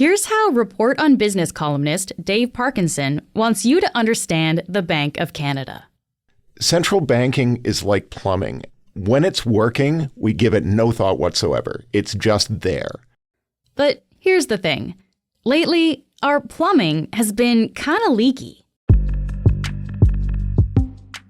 Here's how Report on Business columnist Dave Parkinson wants you to understand the Bank of Canada. Central banking is like plumbing. When it's working, we give it no thought whatsoever. It's just there. But here's the thing. Lately, our plumbing has been kind of leaky.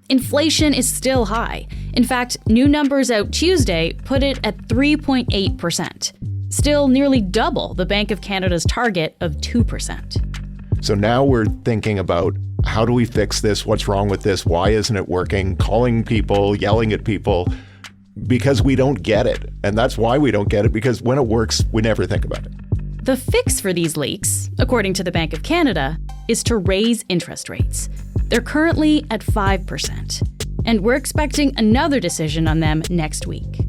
Inflation is still high. In fact, new numbers out Tuesday put it at 3.8%. Still nearly double the Bank of Canada's target of 2%. So now we're thinking about how do we fix this? What's wrong with this? Why isn't it working? Calling people, yelling at people, because we don't get it. And that's why we don't get it, because when it works, we never think about it. The fix for these leaks, according to the Bank of Canada, is to raise interest rates. They're currently at 5%, and we're expecting another decision on them next week.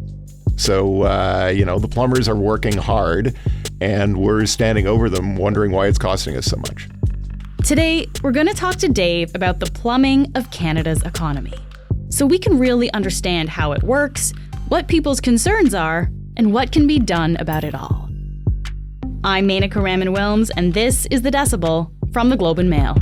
So, the plumbers are working hard, and we're standing over them wondering why it's costing us so much. Today, we're going to talk to Dave about the plumbing of Canada's economy, so we can really understand how it works, what people's concerns are, and what can be done about it all. I'm Menaka Raman-Wilms, and this is The Decibel from the Globe and Mail.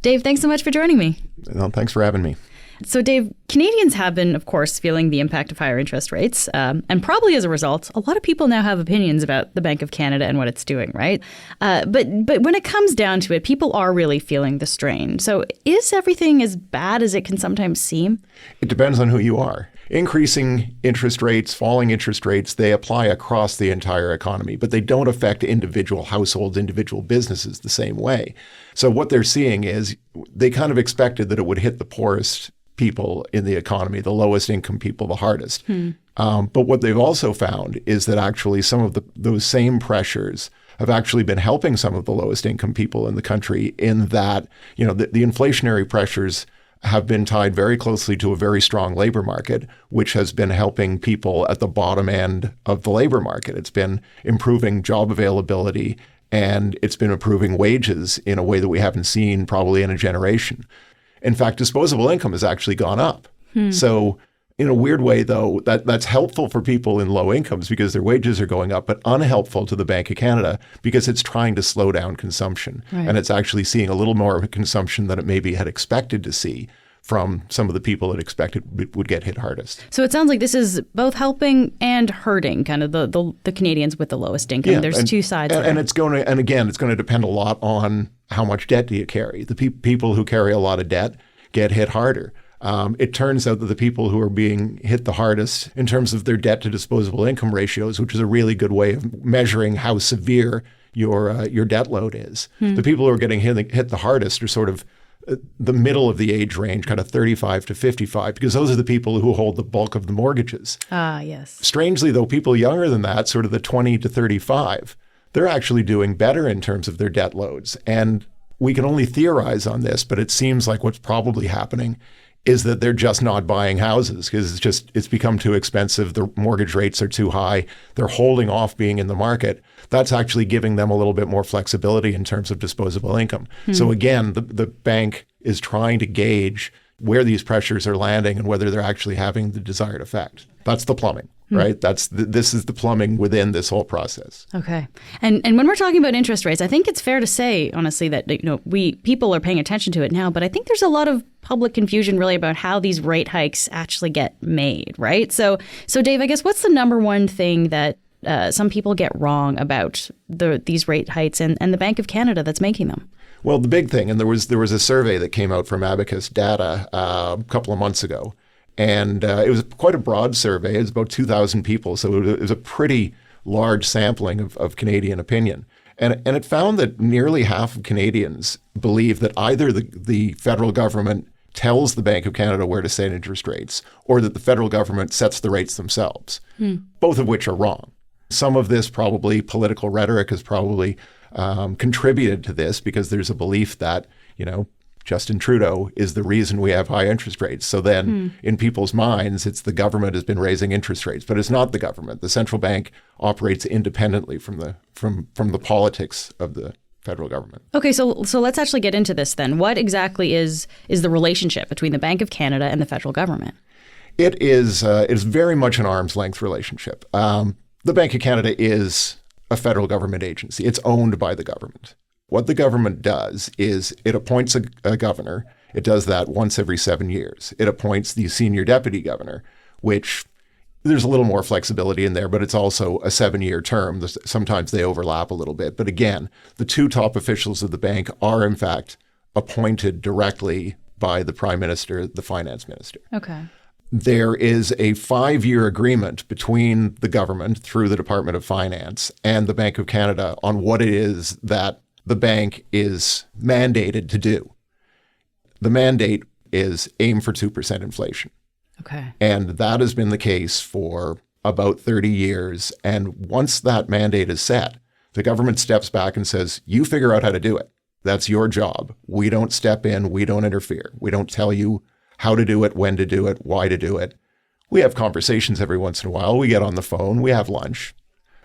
Dave, thanks so much for joining me. Well, thanks for having me. So, Dave, Canadians have been, of course, feeling the impact of higher interest rates. And probably as a result, a lot of people now have opinions about the Bank of Canada and what it's doing, right? But when it comes down to it, people are really feeling the strain. So is everything as bad as it can sometimes seem? It depends on who you are. Increasing interest rates, falling interest rates, they apply across the entire economy, but they don't affect individual households, individual businesses the same way. So what they're seeing is they kind of expected that it would hit the poorest people in the economy, the lowest income people, the hardest. But what they've also found is that actually some of those same pressures have actually been helping some of the lowest income people in the country, in that, the inflationary pressures have been tied very closely to a very strong labor market, which has been helping people at the bottom end of the labor market. It's been improving job availability, and it's been improving wages in a way that we haven't seen probably in a generation. In fact, disposable income has actually gone up. So in a weird way, though, that's helpful for people in low incomes because their wages are going up, but unhelpful to the Bank of Canada because it's trying to slow down consumption. Right. And it's actually seeing a little more consumption than it maybe had expected to see from some of the people it expected would get hit hardest. So it sounds like this is both helping and hurting kind of the Canadians with the lowest income. Yeah, There's two sides. And it's going to depend a lot on how much debt do you carry. The people who carry a lot of debt get hit harder. It turns out that the people who are being hit the hardest in terms of their debt to disposable income ratios, which is a really good way of measuring how severe your debt load is. The people who are getting hit the hardest are sort of the middle of the age range, kind of 35 to 55, because those are the people who hold the bulk of the mortgages. Ah, yes. Strangely, though, people younger than that, sort of the 20 to 35, they're actually doing better in terms of their debt loads. And we can only theorize on this, but it seems like what's probably happening is that they're just not buying houses because it's become too expensive. The mortgage rates are too high. They're holding off being in the market. That's actually giving them a little bit more flexibility in terms of disposable income. So again, the bank is trying to gauge where these pressures are landing and whether they're actually having the desired effect. That's the plumbing, right? This is the plumbing within this whole process. Okay. And when we're talking about interest rates, I think it's fair to say, honestly, that people are paying attention to it now, but I think there's a lot of public confusion really about how these rate hikes actually get made, right? So Dave, I guess what's the number one thing that some people get wrong about these rate hikes and the Bank of Canada that's making them? Well, the big thing, and there was a survey that came out from Abacus Data a couple of months ago, and it was quite a broad survey. It was about 2,000 people, so it was a pretty large sampling of Canadian opinion. And it found that nearly half of Canadians believe that either the federal government tells the Bank of Canada where to set interest rates, or that the federal government sets the rates themselves, both of which are wrong. Some of this probably political rhetoric has probably contributed to this because there's a belief that, Justin Trudeau is the reason we have high interest rates. So then in people's minds, it's the government has been raising interest rates, but it's not the government. The central bank operates independently from the politics of the federal government. Okay, so let's actually get into this then. What exactly is the relationship between the Bank of Canada and the federal government? It is very much an arm's length relationship. The Bank of Canada is a federal government agency. It's owned by the government. What the government does is it appoints a governor. It does that once every 7 years. It appoints the senior deputy governor, which there's a little more flexibility in there, but it's also a 7-year term. Sometimes they overlap a little bit. But again, the two top officials of the bank are, in fact, appointed directly by the Prime Minister, the Finance Minister. Okay. There is a 5-year agreement between the government through the Department of Finance and the Bank of Canada on what it is that the bank is mandated to do. The mandate is aim for 2% inflation. Okay. And that has been the case for about 30 years. And once that mandate is set, the government steps back and says, you figure out how to do it. That's your job. We don't step in. We don't interfere. We don't tell you how to do it, when to do it, why to do it. We have conversations every once in a while. We get on the phone. We have lunch.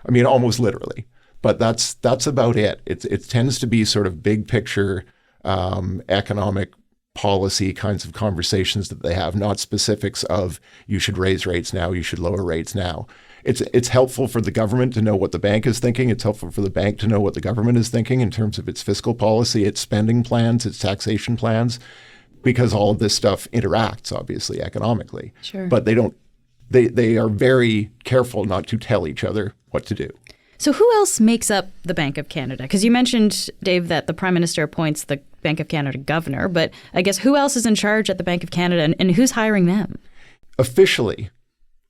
I mean, almost literally. But that's about it. It tends to be sort of big picture economic policy kinds of conversations that they have, not specifics of you should raise rates now, you should lower rates now. It's helpful for the government to know what the bank is thinking. It's helpful for the bank to know what the government is thinking in terms of its fiscal policy, its spending plans, its taxation plans, because all of this stuff interacts, obviously, economically. Sure. But they are very careful not to tell each other what to do. So who else makes up the Bank of Canada? Because you mentioned, Dave, that the Prime Minister appoints the Bank of Canada governor, but I guess who else is in charge at the Bank of Canada and who's hiring them? Officially,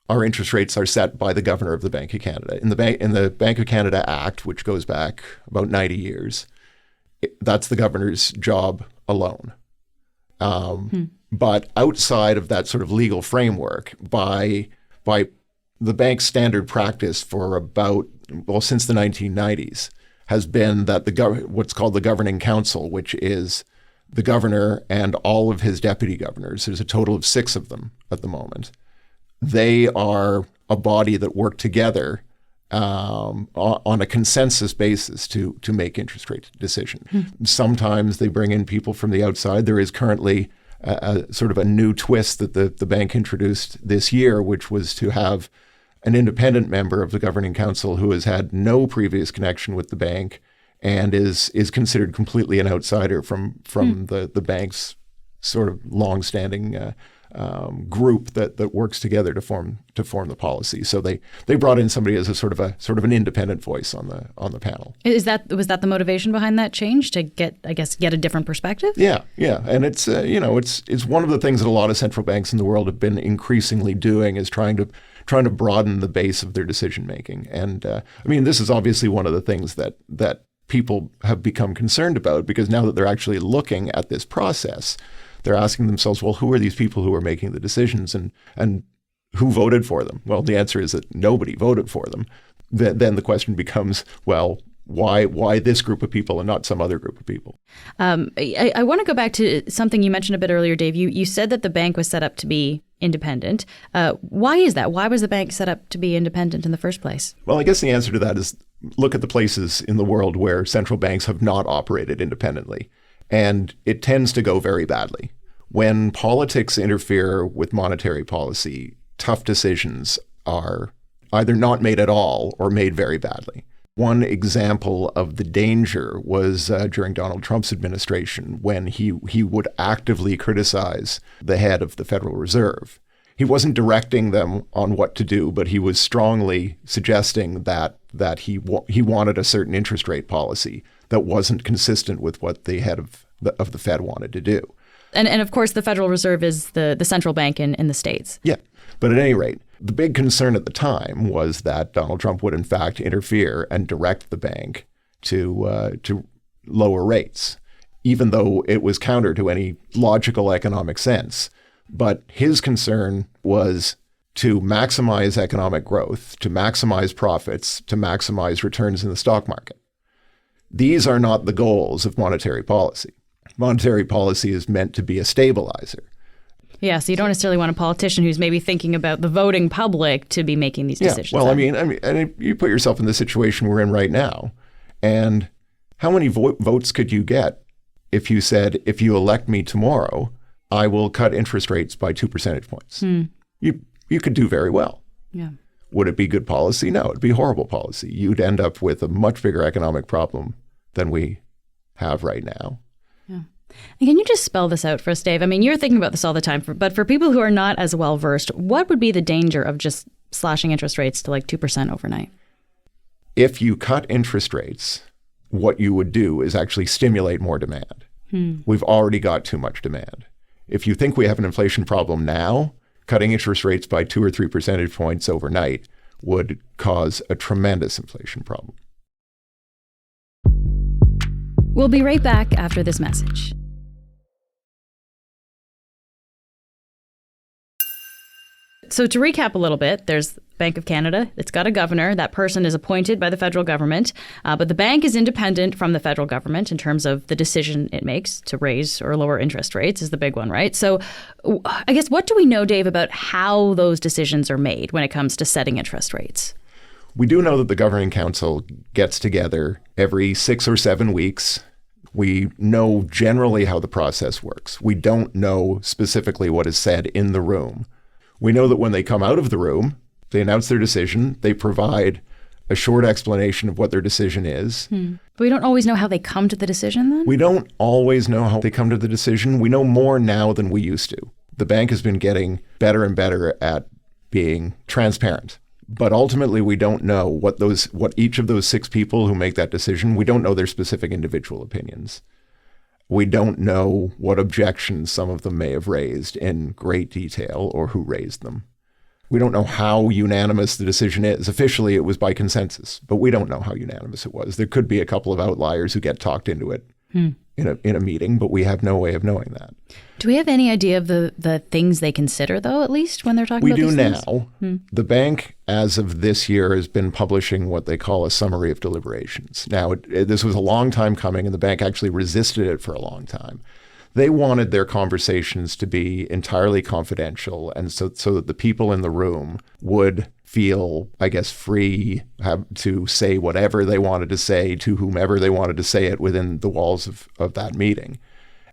our interest rates are set by the governor of the Bank of Canada. In the Bank of Canada Act, which goes back about 90 years, that's the governor's job alone. But outside of that sort of legal framework, by the bank's standard practice for since the 1990s, has been that what's called the Governing Council, which is the governor and all of his deputy governors. There's a total of 6 of them at the moment. They are a body that work together on a consensus basis to make interest rate decisions. Sometimes they bring in people from the outside. There is currently a sort of a new twist that the bank introduced this year, which was to have an independent member of the Governing Council who has had no previous connection with the bank and is considered completely an outsider from the bank's sort of longstanding group that works together to form the policy. So they brought in somebody as a sort of an independent voice on the panel. Was that the motivation behind that change, to get a different perspective? Yeah, and it's one of the things that a lot of central banks in the world have been increasingly doing, is trying to broaden the base of their decision making. And this is obviously one of the things that people have become concerned about, because now that they're actually looking at this process, they're asking themselves, well, who are these people who are making the decisions, and who voted for them? Well, the answer is that nobody voted for them. Then the question becomes, well, why this group of people and not some other group of people? I want to go back to something you mentioned a bit earlier, Dave. You said that the bank was set up to be independent. Why is that? Why was the bank set up to be independent in the first place? Well, I guess the answer to that is look at the places in the world where central banks have not operated independently. And it tends to go very badly. When politics interfere with monetary policy, tough decisions are either not made at all or made very badly. One example of the danger was during Donald Trump's administration, when he would actively criticize the head of the Federal Reserve. He wasn't directing them on what to do, but he was strongly suggesting that he wanted a certain interest rate policy that wasn't consistent with what the head of the Fed wanted to do. And of course, the Federal Reserve is the central bank in the States. Yeah. But at any rate, the big concern at the time was that Donald Trump would in fact interfere and direct the bank to lower rates, even though it was counter to any logical economic sense. But his concern was to maximize economic growth, to maximize profits, to maximize returns in the stock market. These are not the goals of monetary policy. Monetary policy is meant to be a stabilizer. Yeah, so you don't necessarily want a politician who's maybe thinking about the voting public to be making these decisions. Well, I mean, and you put yourself in the situation we're in right now, and how many votes could you get if you said, if you elect me tomorrow, I will cut interest rates by 2 percentage points? you could do very well. Yeah. Would it be good policy? No, it'd be horrible policy. You'd end up with a much bigger economic problem than we have right now. Yeah. And can you just spell this out for us, Dave? I mean, you're thinking about this all the time, but for people who are not as well versed, what would be the danger of just slashing interest rates to like 2% overnight? If you cut interest rates, what you would do is actually stimulate more demand. We've already got too much demand. If you think we have an inflation problem now, cutting interest rates by 2 or 3 percentage points overnight would cause a tremendous inflation problem. We'll be right back after this message. So to recap a little bit, there's Bank of Canada. It's got a governor. That person is appointed by the federal government, but the bank is independent from the federal government in terms of the decision it makes to raise or lower interest rates is the big one, right? So I guess what do we know, Dave, about how those decisions are made when it comes to setting interest rates? We do know that the Governing Council gets together every 6 or 7 weeks. We know generally how the process works. We don't know specifically what is said in the room. We know that when they come out of the room, they announce their decision, they provide a short explanation of what their decision is. But we don't always know how they come to the decision then? We don't always know how they come to the decision. We know more now than we used to. The bank has been getting better and better at being transparent. But ultimately, we don't know what each of those 6 people who make that decision, we don't know their specific individual opinions. We don't know what objections some of them may have raised in great detail or who raised them. We don't know how unanimous the decision is. Officially, it was by consensus, but we don't know how unanimous it was. There could be a couple of outliers who get talked into it in a meeting, but we have no way of knowing that. Do we have any idea of the things they consider, though, at least when they're talking about these things? We do now. The bank, as of this year, has been publishing what they call a summary of deliberations. Now, this was a long time coming, and the bank actually resisted it for a long time. They wanted their conversations to be entirely confidential, and so that the people in the room would feel, I guess, free to say whatever they wanted to say to whomever they wanted to say it within the walls of that meeting.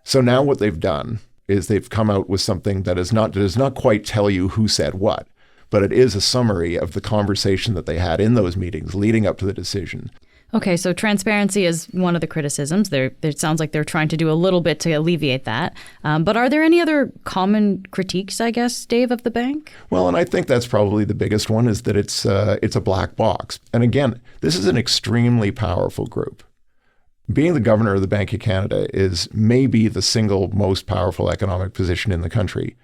So now what they've done is they've come out with something that does not quite tell you who said what, but it is a summary of the conversation that they had in those meetings leading up to the decision. Okay, so transparency is one of the criticisms. It sounds like they're trying to do a little bit to alleviate that. But are there any other common critiques, I guess, Dave, of the bank? Well, and I think that's probably the biggest one, is that it's a black box. And again, this is an extremely powerful group. Being the governor of the Bank of Canada is maybe the single most powerful economic position in the country,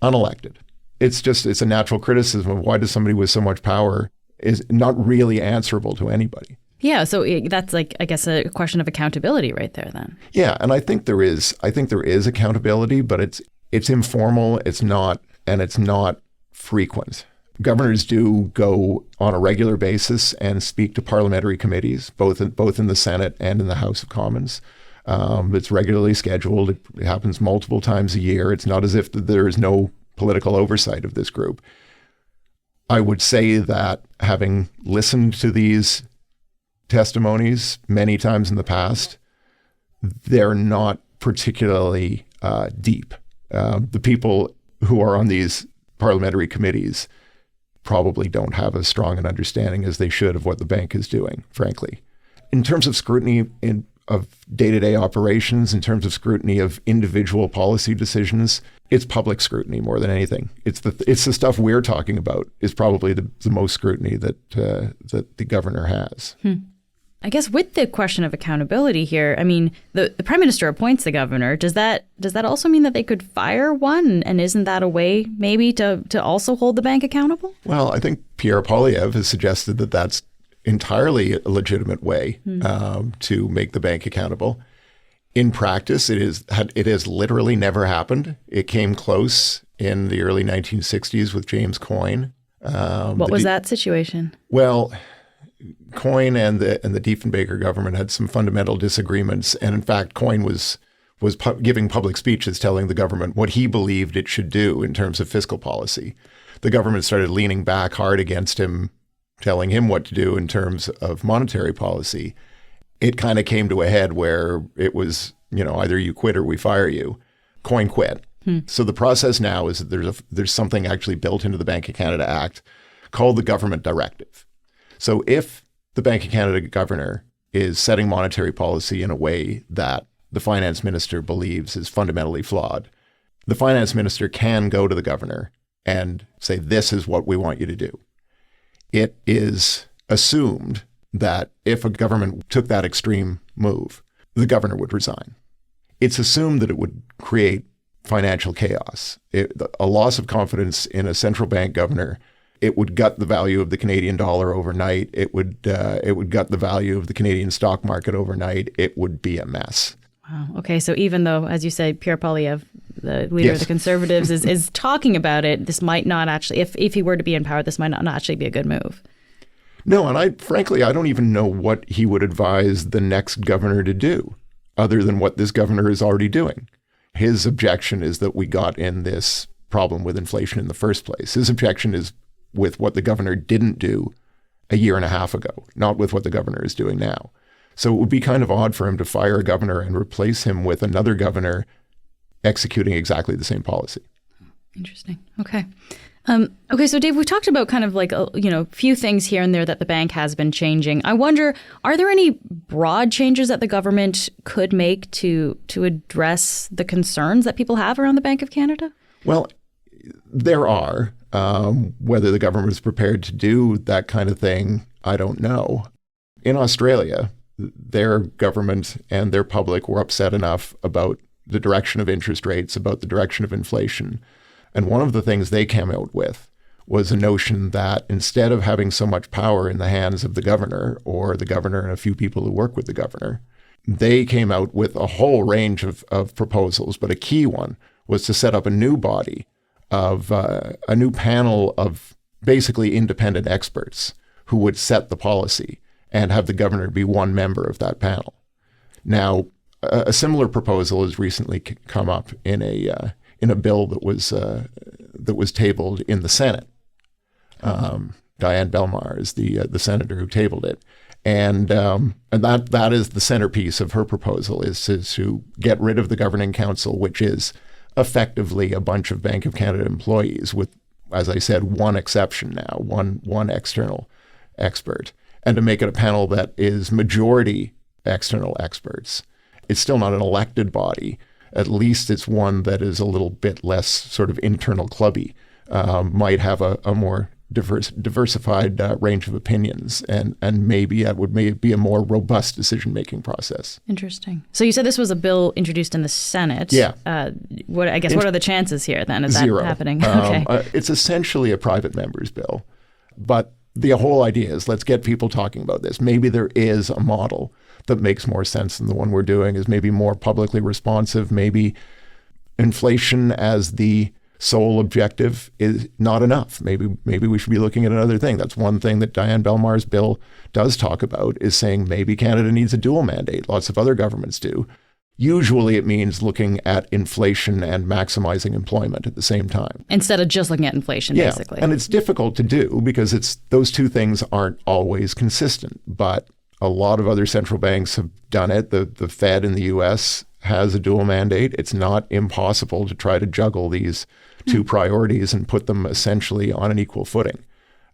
unelected. It's a natural criticism of why does somebody with so much power is not really answerable to anybody. Yeah, so that's like, I guess, a question of accountability right there then. Yeah, and I think there is accountability, but it's informal, it's not frequent. Governors do go on a regular basis and speak to parliamentary committees, both in the Senate and in the House of Commons. It's regularly scheduled. It happens multiple times a year. It's not as if there is no political oversight of this group. I would say that having listened to these testimonies many times in the past, they're not particularly deep. The people who are on these parliamentary committees probably don't have as strong an understanding as they should of what the bank is doing, frankly. In terms of scrutiny of day-to-day operations, in terms of scrutiny of individual policy decisions, it's public scrutiny more than anything. It's the stuff we're talking about is probably the most scrutiny that the governor has. I guess with the question of accountability here, I mean, the prime minister appoints the governor. Does that also mean that they could fire one? And isn't that a way maybe to also hold the bank accountable? Well, I think Pierre Poilievre has suggested that that's entirely a legitimate way to make the bank accountable. In practice, it has literally never happened. It came close in the early 1960s with James Coyne. What was that situation? Well, Coyne and the Diefenbaker government had some fundamental disagreements, and in fact, Coyne was giving public speeches telling the government what he believed it should do in terms of fiscal policy. The government started leaning back hard against him, telling him what to do in terms of monetary policy. It kind of came to a head where it was, either you quit or we fire you. Coyne quit. So the process now is that there's something actually built into the Bank of Canada Act called the government directive. So if the Bank of Canada governor is setting monetary policy in a way that the finance minister believes is fundamentally flawed, the finance minister can go to the governor and say, this is what we want you to do. It is assumed that if a government took that extreme move, the governor would resign. It's assumed that it would create financial chaos. A loss of confidence in a central bank governor, it would gut the value of the Canadian dollar overnight. It would gut the value of the Canadian stock market overnight. It would be a mess. Wow. Okay. So even though, as you say, Pierre Poilievre, the leader of the Conservatives, is talking about it, this might not actually, if he were to be in power, this might not actually be a good move. No, and frankly, I don't even know what he would advise the next governor to do, other than what this governor is already doing. His objection is that we got in this problem with inflation in the first place. His objection is with what the governor didn't do a year and a half ago, not with what the governor is doing now. So it would be kind of odd for him to fire a governor and replace him with another governor executing exactly the same policy. Interesting. Okay. Okay, so Dave, we talked about kind of like a few things here and there that the bank has been changing. I wonder, are there any broad changes that the government could make to address the concerns that people have around the Bank of Canada? Well, there are. Whether the government is prepared to do that kind of thing, I don't know. In Australia, their government and their public were upset enough about the direction of interest rates, about the direction of inflation. And one of the things they came out with was a notion that instead of having so much power in the hands of the governor or the governor and a few people who work with the governor, they came out with a whole range of proposals. But a key one was to set up a new body of a new panel of basically independent experts who would set the policy and have the governor be one member of that panel. Now, a similar proposal has recently come up in a bill that was tabled in the Senate. Diane Belmar is the senator who tabled it, and that is the centerpiece of her proposal, is to get rid of the governing council, which is effectively a bunch of Bank of Canada employees, with, as I said, one exception now, one external expert, and to make it a panel that is majority external experts. It's still not an elected body. At least it's one that is a little bit less sort of internal clubby, might have a more diversified range of opinions, and maybe that would be a more robust decision-making process. Interesting. So you said this was a bill introduced in the Senate. Yeah. What are the chances here then of that Zero. happening? Okay. It's essentially a private member's bill, but the whole idea is let's get people talking about this. Maybe there is a model that makes more sense than the one we're doing, is maybe more publicly responsive. Maybe inflation as the sole objective is not enough. Maybe we should be looking at another thing. That's one thing that Diane Belmar's bill does talk about, is saying maybe Canada needs a dual mandate. Lots of other governments do. Usually it means looking at inflation and maximizing employment at the same time. Instead of just looking at inflation, basically. And it's difficult to do because those two things aren't always consistent. But a lot of other central banks have done it. The Fed in the U.S. has a dual mandate. It's not impossible to try to juggle these two priorities and put them essentially on an equal footing.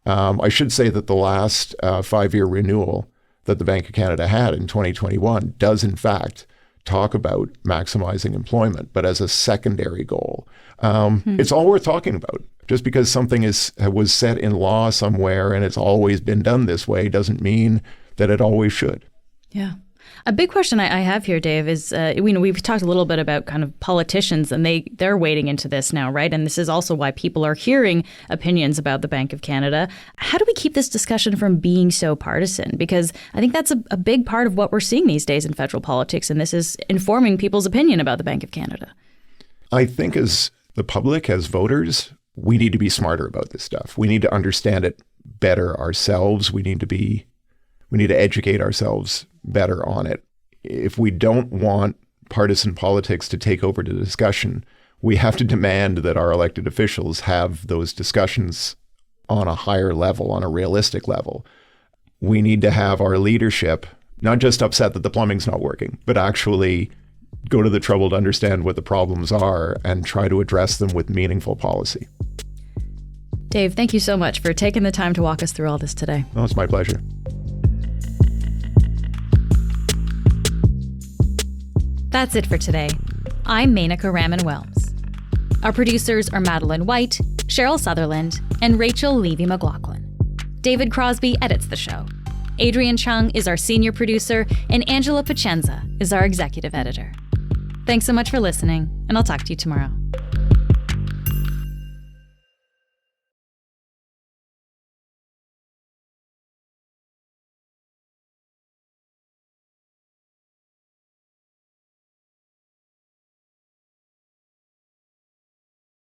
I should say that the last 5-year renewal that the Bank of Canada had in 2021 does in fact talk about maximizing employment, but as a secondary goal. It's all worth talking about. Just because something was set in law somewhere and it's always been done this way doesn't mean that it always should. Yeah. A big question I have here, Dave, is we've talked a little bit about kind of politicians, and they're wading into this now, right? And this is also why people are hearing opinions about the Bank of Canada. How do we keep this discussion from being so partisan? Because I think that's a big part of what we're seeing these days in federal politics, and this is informing people's opinion about the Bank of Canada. I think as the public, as voters, we need to be smarter about this stuff. We need to understand it better ourselves. We need to educate ourselves better on it. If we don't want partisan politics to take over the discussion, we have to demand that our elected officials have those discussions on a higher level, on a realistic level. We need to have our leadership not just upset that the plumbing's not working, but actually go to the trouble to understand what the problems are and try to address them with meaningful policy. Dave, thank you so much for taking the time to walk us through all this today. Oh, it's my pleasure. That's it for today. I'm Menaka Raman-Welms. Our producers are Madeline White, Cheryl Sutherland, and Rachel Levy-McLaughlin. David Crosby edits the show. Adrian Chung is our senior producer, and Angela Pacenza is our executive editor. Thanks so much for listening, and I'll talk to you tomorrow.